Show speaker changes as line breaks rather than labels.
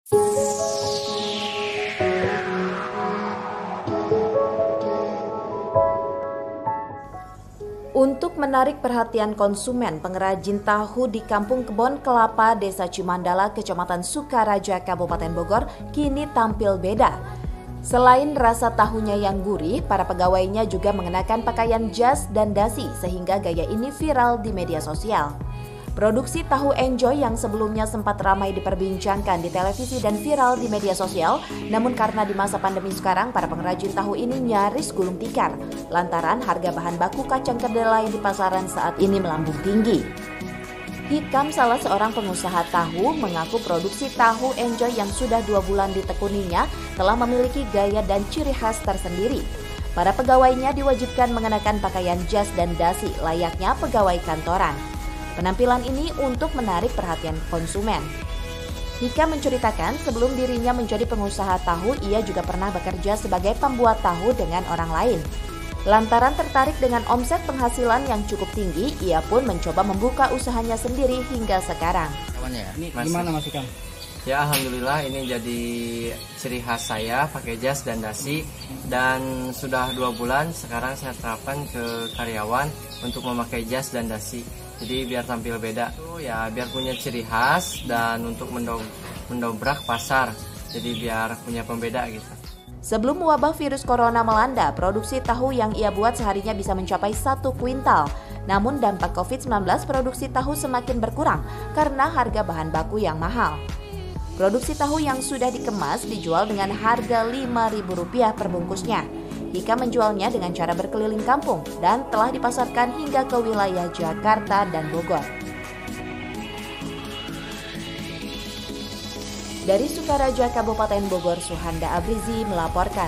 Untuk menarik perhatian konsumen, pengrajin tahu di Kampung Kebon Kelapa, Desa Cimandala, Kecamatan Sukaraja, Kabupaten Bogor, kini tampil beda. Selain rasa tahunya yang gurih, para pegawainya juga mengenakan pakaian jas dan dasi sehingga gaya ini viral di media sosial. Produksi tahu Enjoy yang sebelumnya sempat ramai diperbincangkan di televisi dan viral di media sosial, namun karena di masa pandemi sekarang para pengrajin tahu ini nyaris gulung tikar lantaran harga bahan baku kacang kedelai di pasaran saat ini melambung tinggi. Hikam, salah seorang pengusaha tahu, mengaku produksi tahu Enjoy yang sudah 2 bulan ditekuninya telah memiliki gaya dan ciri khas tersendiri. Para pegawainya diwajibkan mengenakan pakaian jas dan dasi layaknya pegawai kantoran. Penampilan ini untuk menarik perhatian konsumen. Hikam menceritakan sebelum dirinya menjadi pengusaha tahu, ia juga pernah bekerja sebagai pembuat tahu dengan orang lain. Lantaran tertarik dengan omset penghasilan yang cukup tinggi, ia pun mencoba membuka usahanya sendiri hingga sekarang.
Ini gimana Mas Hikam?
Ya, alhamdulillah ini jadi ciri khas saya, pakai jas dan dasi, dan sudah 2 bulan sekarang saya terapkan ke karyawan untuk memakai jas dan dasi. Jadi biar tampil beda, ya biar punya ciri khas dan untuk mendobrak pasar. Jadi biar punya pembeda gitu.
Sebelum wabah virus corona melanda, produksi tahu yang ia buat seharinya bisa mencapai 1 kuintal. Namun dampak COVID-19, produksi tahu semakin berkurang karena harga bahan baku yang mahal. Produksi tahu yang sudah dikemas dijual dengan harga Rp5.000 per bungkusnya. Hikam menjualnya dengan cara berkeliling kampung dan telah dipasarkan hingga ke wilayah Jakarta dan Bogor. Dari Sukaraja, Kabupaten Bogor, Suhanda Abrizi melaporkan.